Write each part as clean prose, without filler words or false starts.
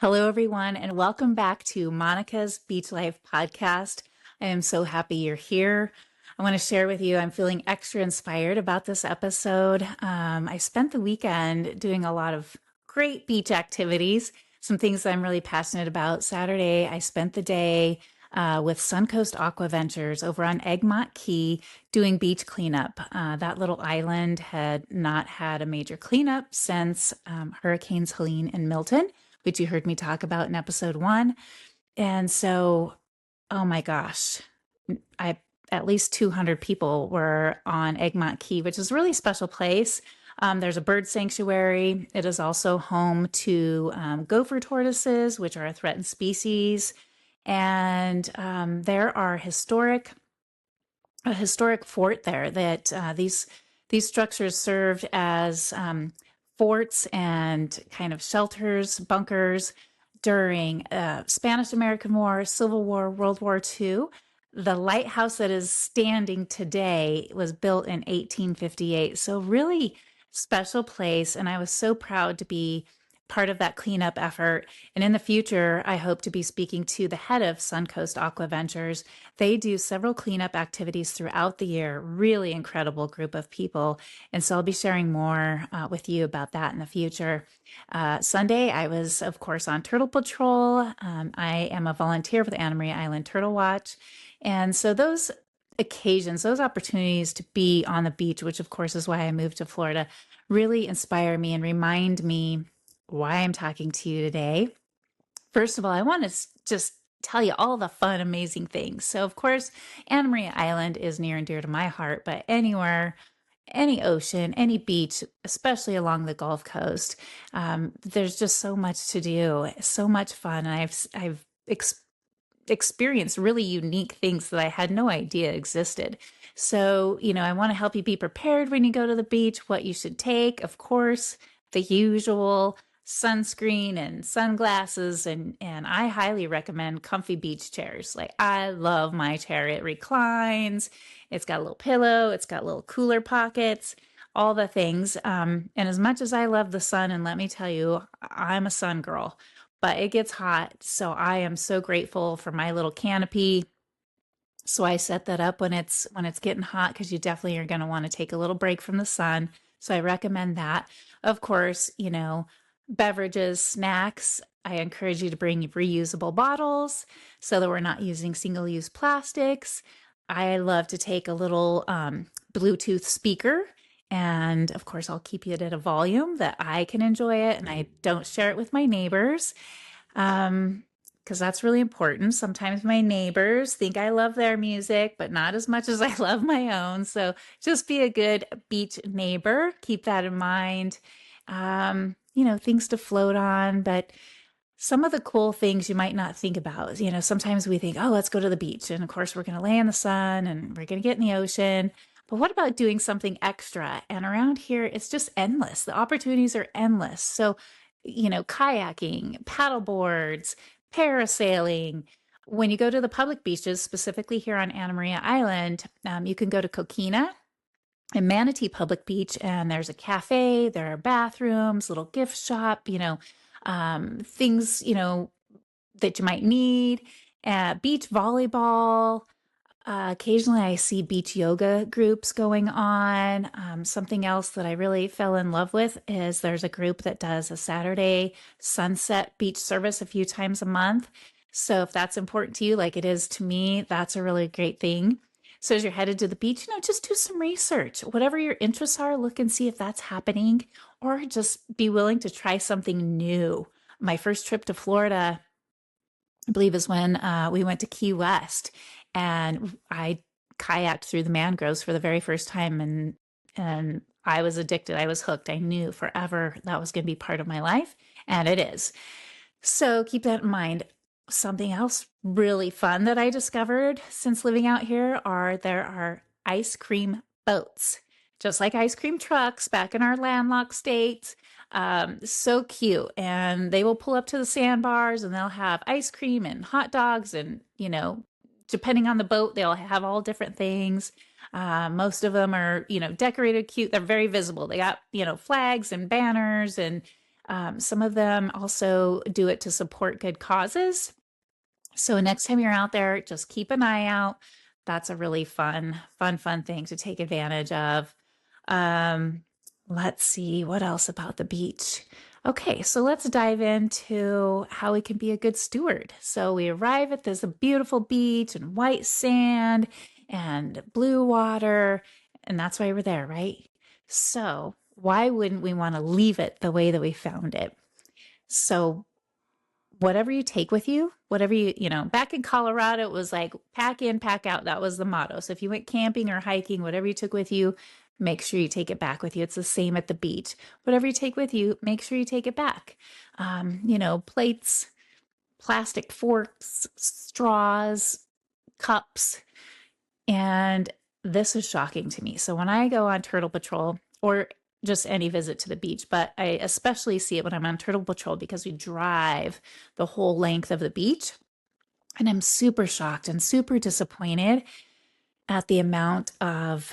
Hello, everyone, and welcome back to Monica's Beach Life podcast. I am so happy you're here. I want to share with you, I'm feeling extra inspired about this episode. I spent the weekend doing a lot of great beach activities, some things that I'm really passionate about. Saturday, I spent the day with Suncoast Aqua Ventures over on Egmont Key doing beach cleanup. That little island had not had a major cleanup since Hurricanes Helene and Milton, which you heard me talk about in episode 1. And so, oh my gosh, at least 200 people were on Egmont Key, which is a really special place. There's a bird sanctuary. It is also home to gopher tortoises, which are a threatened species. And there are a historic fort there that these structures served as forts and kind of shelters, bunkers during Spanish-American War, Civil War, World War II. The lighthouse that is standing today was built in 1858. So really special place. And I was so proud to be part of that cleanup effort. And in the future, I hope to be speaking to the head of Suncoast Aqua Ventures. They do several cleanup activities throughout the year, really incredible group of people. And so I'll be sharing more with you about that in the future. Sunday, I was, of course, on Turtle Patrol. I am a volunteer with Anna Maria Island Turtle Watch. And so those occasions, those opportunities to be on the beach, which of course is why I moved to Florida, really inspire me and remind me why I'm talking to you today. First of all, I want to just tell you all the fun, amazing things. So, of course, Anna Maria Island is near and dear to my heart, but anywhere, any ocean, any beach, especially along the Gulf Coast, there's just so much to do, so much fun. And I've experienced really unique things that I had no idea existed. So, I want to help you be prepared when you go to the beach, what you should take, of course, the usual sunscreen and sunglasses, and I highly recommend comfy beach chairs. Like, I love my chair. It reclines, it's got a little pillow, it's got little cooler pockets, all the things. And as much as I love the sun, and let me tell you, I'm a sun girl, but it gets hot. So I am so grateful for my little canopy. So I set that up when it's getting hot, because you definitely are going to want to take a little break from the sun. So I recommend that. Of course, beverages, snacks. I encourage you to bring reusable bottles so that we're not using single-use plastics. I love to take a little Bluetooth speaker, and of course I'll keep it at a volume that I can enjoy it, and I don't share it with my neighbors because that's really important. Sometimes my neighbors think I love their music, but not as much as I love my own. So just be a good beach neighbor. Keep that in mind. Things to float on, but some of the cool things you might not think about. Sometimes we think, oh, let's go to the beach. And of course, we're going to lay in the sun and we're going to get in the ocean. But what about doing something extra? And around here, it's just endless. The opportunities are endless. So, kayaking, paddle boards, parasailing. When you go to the public beaches, specifically here on Anna Maria Island, you can go to Coquina and Manatee Public Beach, and there's a cafe, there are bathrooms, little gift shop, things, that you might need, beach volleyball. Occasionally I see beach yoga groups going on. Something else that I really fell in love with is there's a group that does a Saturday sunset beach service a few times a month. So if that's important to you, like it is to me, that's a really great thing. So as you're headed to the beach, just do some research. Whatever your interests are, look and see if that's happening, or just be willing to try something new. My first trip to Florida, I believe, is when we went to Key West, and I kayaked through the mangroves for the very first time, and I was addicted. I was hooked. I knew forever that was going to be part of my life, and it is. So keep that in mind. Something else really fun that I discovered since living out here there are ice cream boats, just like ice cream trucks back in our landlocked states. So cute. And they will pull up to the sandbars and they'll have ice cream and hot dogs, and, depending on the boat, they'll have all different things. Most of them are, decorated cute. They're very visible. They got, flags and banners and Some of them also do it to support good causes. So next time you're out there, just keep an eye out. That's a really fun thing to take advantage of. Um, let's see what else about the beach. Okay, so let's dive into how we can be a good steward. So we arrive at this beautiful beach and white sand and blue water, and that's why we're there, right? So why wouldn't we want to leave it the way that we found it? So whatever you take with you, whatever back in Colorado, it was like pack in, pack out. That was the motto. So if you went camping or hiking, whatever you took with you, make sure you take it back with you. It's the same at the beach. Whatever you take with you, make sure you take it back. Plates, plastic forks, straws, cups. And this is shocking to me. So when I go on turtle patrol or just any visit to the beach, but I especially see it when I'm on turtle patrol because we drive the whole length of the beach. And I'm super shocked and super disappointed at the amount of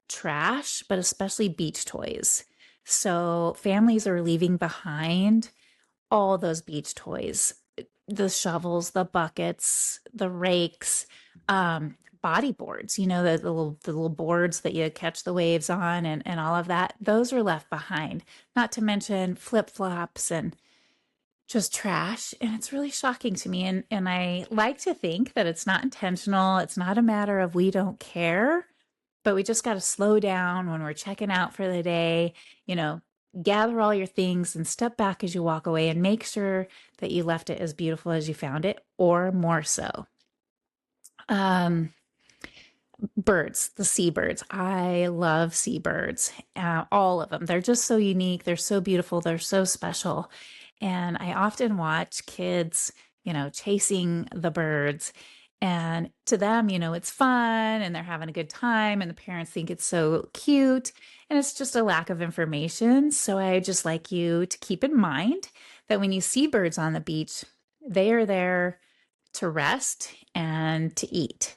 trash, but especially beach toys. So families are leaving behind all those beach toys, the shovels, the buckets, the rakes, body boards, the little boards that you catch the waves on and all of that. Those are left behind, not to mention flip-flops and just trash. And it's really shocking to me. And I like to think that it's not intentional. It's not a matter of we don't care, but we just got to slow down when we're checking out for the day, gather all your things and step back as you walk away and make sure that you left it as beautiful as you found it or more so. Birds, the seabirds. I love seabirds, all of them. They're just so unique. They're so beautiful. They're so special. And I often watch kids, chasing the birds. And to them, it's fun and they're having a good time and the parents think it's so cute. And it's just a lack of information. So I just like you to keep in mind that when you see birds on the beach, they are there to rest and to eat.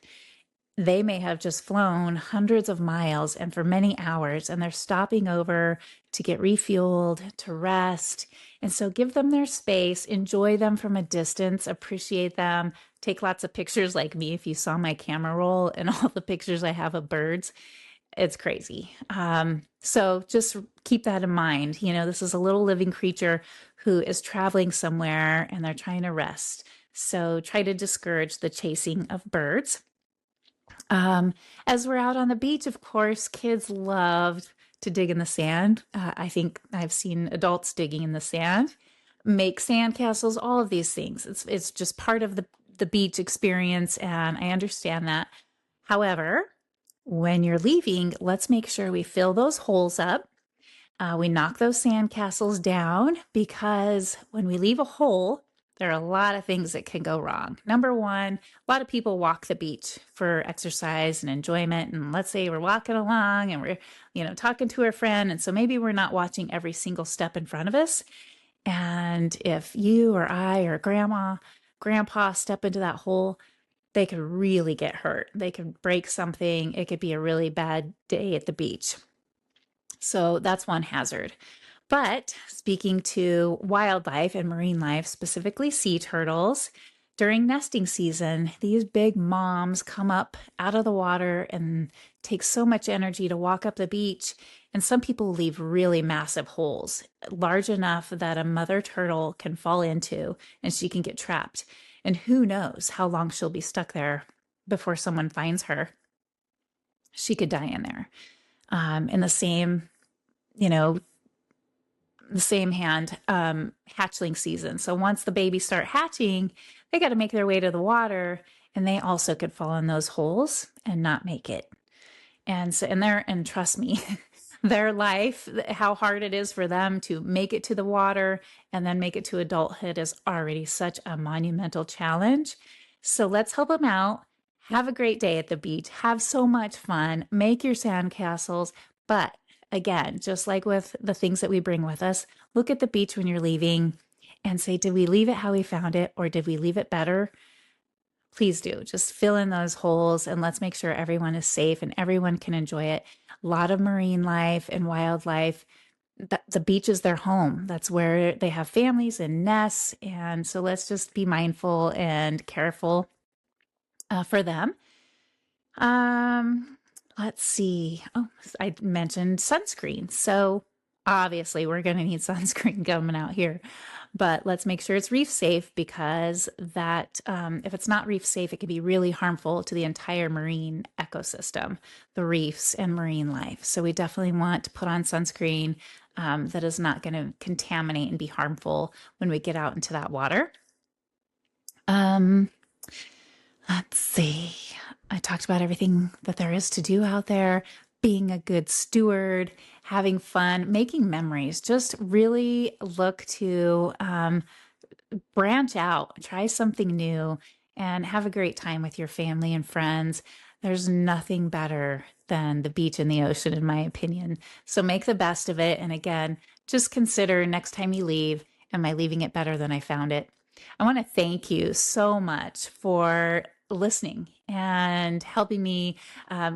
They may have just flown hundreds of miles and for many hours, and they're stopping over to get refueled, to rest. And so give them their space, enjoy them from a distance, appreciate them, take lots of pictures like me. If you saw my camera roll and all the pictures I have of birds, it's crazy. So just keep that in mind. This is a little living creature who is traveling somewhere and they're trying to rest. So try to discourage the chasing of birds. As we're out on the beach, of course, kids love to dig in the sand. I think I've seen adults digging in the sand, make sandcastles, all of these things. It's just part of the beach experience, and I understand that. However, when you're leaving, let's make sure we fill those holes up. We knock those sandcastles down because when we leave a hole, there are a lot of things that can go wrong. Number one, a lot of people walk the beach for exercise and enjoyment. And let's say we're walking along and we're, talking to a friend. And so maybe we're not watching every single step in front of us. And if you or I or grandpa step into that hole, they could really get hurt. They could break something. It could be a really bad day at the beach. So that's one hazard. But speaking to wildlife and marine life, specifically sea turtles, during nesting season, these big moms come up out of the water and take so much energy to walk up the beach. And some people leave really massive holes, large enough that a mother turtle can fall into and she can get trapped. And who knows how long she'll be stuck there before someone finds her. She could die in there. In the same, hatchling season. So once the babies start hatching, they got to make their way to the water, and they also could fall in those holes and not make it. And so, and trust me, their life, how hard it is for them to make it to the water and then make it to adulthood is already such a monumental challenge. So let's help them out. Have a great day at the beach. Have so much fun. Make your sandcastles. But again, just like with the things that we bring with us, look at the beach when you're leaving and say, did we leave it how we found it, or did we leave it better? Please do. Just fill in those holes and let's make sure everyone is safe and everyone can enjoy it. A lot of marine life and wildlife the beach is their home. That's where they have families and nests. And so let's just be mindful and careful for them. Um, let's see. Oh, I mentioned sunscreen. So obviously we're going to need sunscreen coming out here, but let's make sure it's reef safe, because that if it's not reef safe, it can be really harmful to the entire marine ecosystem, the reefs and marine life. So we definitely want to put on sunscreen that is not going to contaminate and be harmful when we get out into that water. Let's see. I talked about everything that there is to do out there, being a good steward, having fun, making memories. Just really look to branch out, try something new, and have a great time with your family and friends. There's nothing better than the beach and the ocean, in my opinion. So make the best of it. And again, just consider next time you leave, am I leaving it better than I found it? I want to thank you so much for listening and helping me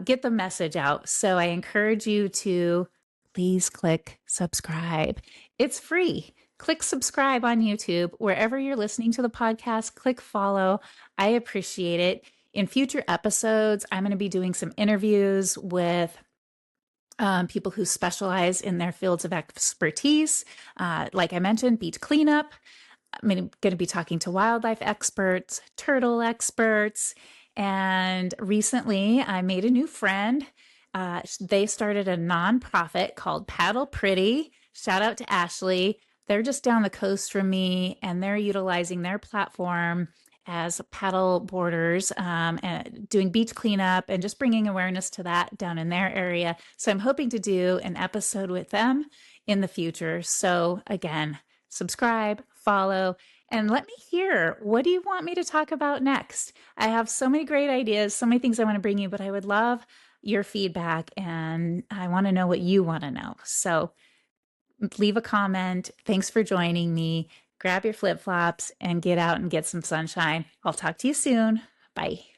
get the message out. So I encourage you to please click subscribe. It's free. Click subscribe on YouTube. Wherever you're listening to the podcast, click follow. I appreciate it. In future episodes, I'm going to be doing some interviews with people who specialize in their fields of expertise. Like I mentioned, beach cleanup. I'm going to be talking to wildlife experts, turtle experts, and recently I made a new friend. They started a nonprofit called Paddle Pretty. Shout out to Ashley. They're just down the coast from me, and they're utilizing their platform as paddle boarders, and doing beach cleanup and just bringing awareness to that down in their area. So I'm hoping to do an episode with them in the future. So again, subscribe, follow, and let me hear, what do you want me to talk about next? I have so many great ideas, so many things I want to bring you, but I would love your feedback, and I want to know what you want to know. So leave a comment. Thanks for joining me. Grab your flip-flops and get out and get some sunshine. I'll talk to you soon. Bye.